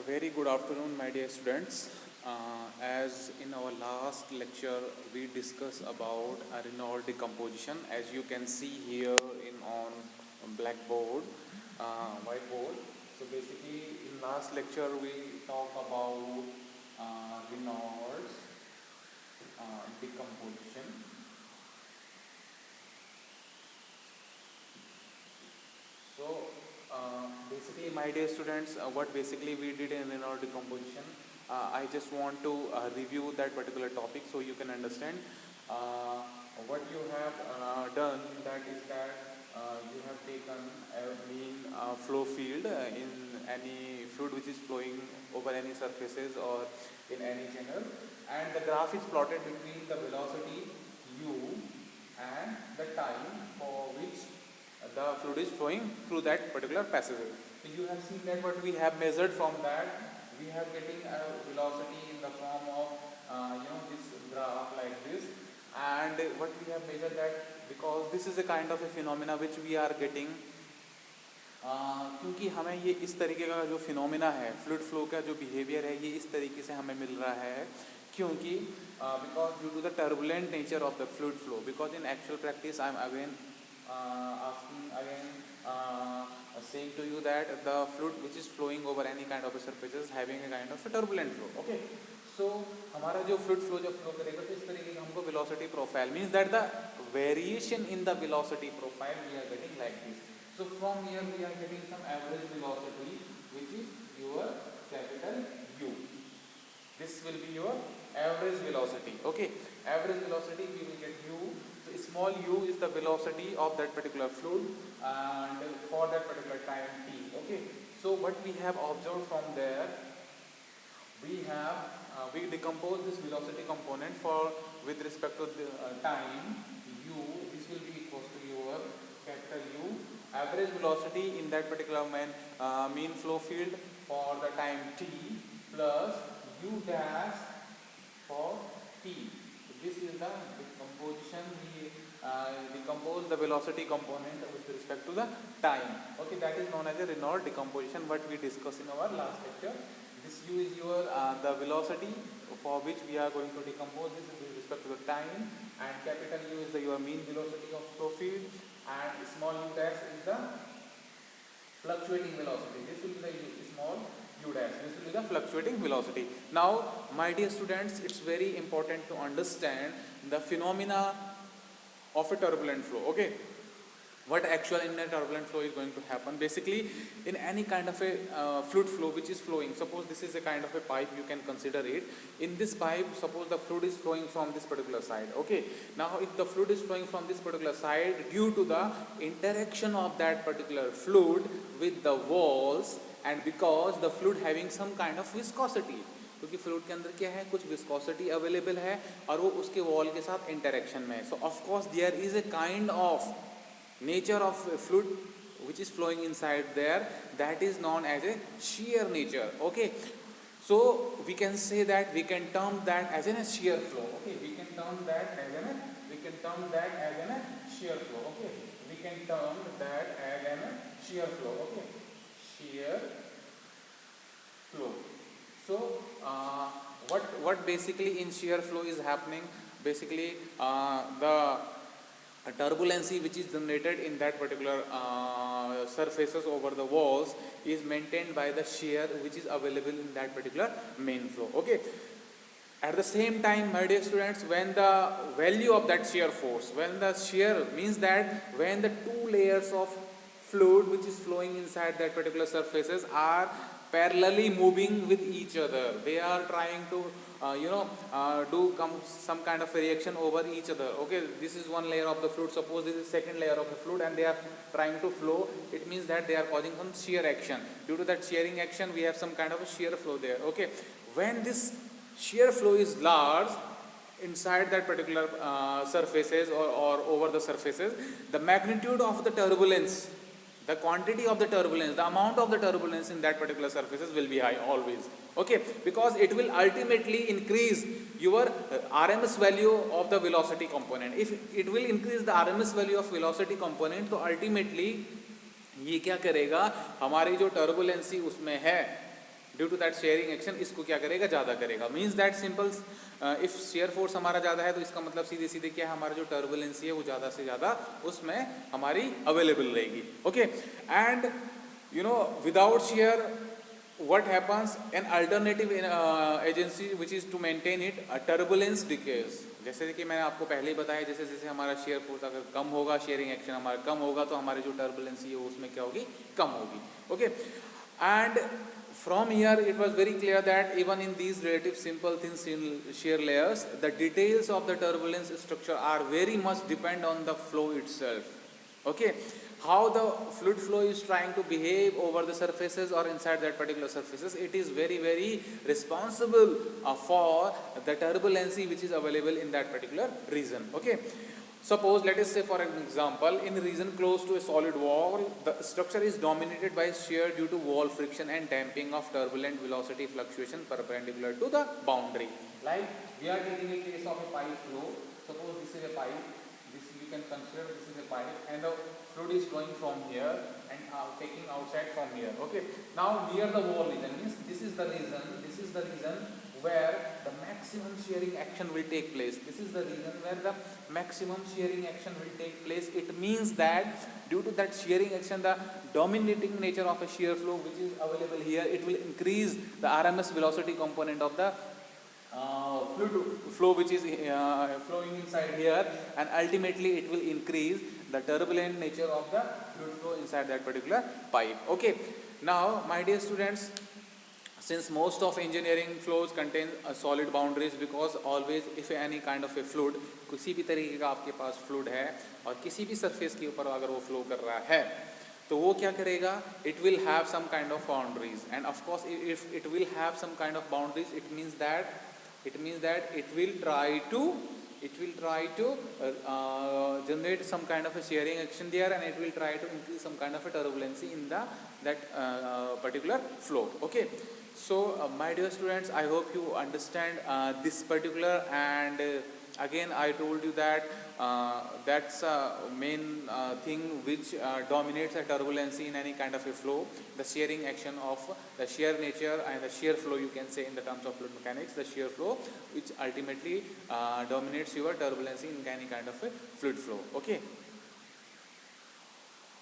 very good afternoon, my dear students. As in our last lecture, we discussed about Reynolds decomposition. As you can see here in on blackboard, whiteboard. So basically, in last lecture, we talked about Reynolds decomposition. So basically, my dear students, what basically we did in Reynolds decomposition, I just want to review that particular topic so you can understand. What you have done, that is that you have taken a mean flow field in any fluid which is flowing over any surfaces or in any channel, and the graph is plotted between the velocity u and the time for which the fluid is flowing through that particular passage. So you have seen that what we have measured from that, we have getting a velocity in the form of this graph like this, and what we have measured that, because this is a kind of a phenomena which we are getting, क्योंकि हमें ये इस तरीके का जो phenomena है, fluid flow का जो बिहेवियर है, ये इस तरीके से हमें मिल रहा है क्योंकि because due to the turbulent nature of the fluid flow, because in actual practice I am again asking again, saying to you that the fluid which is flowing over any kind of a surface is having a kind of a turbulent flow. Okay, so हमारा जो fluid flow जब flow करेगा तो इस तरीके का हमको velocity profile means that the variation in the velocity profile we are getting like this. So from here we are getting some average velocity which is your capital U. This will be your average velocity. Okay, average velocity we will get U. So small u is the velocity of that particular fluid and for that particular time t. Okay, so what we have observed from there, we decompose this velocity component for with respect to the time u. This will be equals to your capital U average velocity in that particular mean flow field for the time t plus u dash for t. So this is the decomposition. We decompose the velocity component with respect to the time. Okay, that is known as a Reynolds decomposition, what we discussed in our last lecture. This u is your the velocity for which we are going to decompose this with respect to the time, and capital U is the your mean velocity of flow field, and small u dash is the fluctuating velocity. This will be the small u dash. This will be the fluctuating velocity. Now, my dear students, it's very important to understand the phenomena of a turbulent flow. Okay, what actually in a turbulent flow is going to happen. Basically, in any kind of a fluid flow which is flowing, suppose this is a kind of a pipe, you can consider it. In this pipe, suppose the fluid is flowing from this particular side. Okay, now if the fluid is flowing from this particular side, due to the interaction of that particular fluid with the walls, and because the fluid having some kind of viscosity, क्योंकि fluid के अंदर क्या है, कुछ viscosity available है और वो उसके वॉल के साथ इंटरेक्शन में है. So of course there is a kind of nature of fluid which is flowing inside there, that is known as a shear nature. Okay, so we can say that, we can term that as a shear flow. Okay, we can term that as a shear flow. Okay, we can term that as a shear flow. Okay, shear flow. So what basically in shear flow is happening, basically the turbulency which is generated in that particular surfaces over the walls is maintained by the shear which is available in that particular main flow. Okay, at the same time, my dear students, when the value of that shear force, when the shear means that when the two layers of fluid which is flowing inside that particular surfaces are parallelly moving with each other, they are trying to do some kind of a reaction over each other. Okay, this is one layer of the fluid, suppose this is second layer of the fluid, and they are trying to flow. It means that they are causing some shear action. Due to that shearing action, we have some kind of a shear flow there. Okay, when this shear flow is large inside that particular surfaces or over the surfaces, the magnitude of the turbulence, the quantity of the turbulence, the amount of the turbulence in that particular surfaces will be high always. Okay, because it will ultimately increase your RMS value of the velocity component. If it will increase the RMS value of velocity component, तो ultimately ये क्या करेगा, हमारी जो turbulency उसमें है due to that shearing action इसको क्या करेगा, ज़्यादा करेगा। Means that simple, if shear force हमारा ज़्यादा है तो इसका मतलब सीधे सीधे क्या है, हमारा जो टर्बुलेंसी है वो ज़्यादा से ज़्यादा उसमें हमारी अवेलेबल रहेगी। Okay, and you know without share what happens, an alternative agency which is to maintain it, a turbulence decays। जैसे कि मैंने आपको पहले ही बताया, जैसे जैसे हमारा शेयर फोर्स अगर कम होगा, शेयरिंग एक्शन हमारा कम होगा, तो हमारी जो टर्बुलेंसी है उसमें क्या होगी, कम होगी। Okay, and from here it was very clear that even in these relative simple thin shear layers, the details of the turbulence structure are very much depend on the flow itself. Okay, how the fluid flow is trying to behave over the surfaces or inside that particular surfaces, it is very very responsible for the turbulency which is available in that particular region. Okay, suppose let us say for an example, in a region close to a solid wall, the structure is dominated by shear due to wall friction and damping of turbulent velocity fluctuation perpendicular to the boundary. Like we are taking a case of a pipe flow. Suppose this is a pipe, this you can consider this is a pipe, and the fluid is flowing from here and taking outside from here. Okay, now near the wall region, means this is the region where the maximum shearing action will take place. This is the region where the maximum shearing action will take place. It means that due to that shearing action, the dominating nature of a shear flow which is available here, it will increase the RMS velocity component of the fluid flow which is flowing inside here, and ultimately it will increase the turbulent nature of the fluid flow inside that particular pipe. Okay, now my dear students, since most of engineering flows contain solid boundaries, because always if any kind of a fluid, किसी भी तरीके का आपके पास fluid है और किसी भी surface के ऊपर अगर वो flow कर रहा है, तो वो क्या करेगा, it will have some kind of boundaries, and of course if it will have some kind of boundaries, it means that it will try to generate some kind of a shearing action there, and it will try to increase some kind of a turbulency in that particular flow. Okay, so my dear students, I hope you understand this particular, and again I told you that that's a main thing which dominates a turbulency in any kind of a flow, the shearing action of the shear nature and the shear flow, you can say in the terms of fluid mechanics, the shear flow which ultimately dominates your turbulency in any kind of a fluid flow. Okay.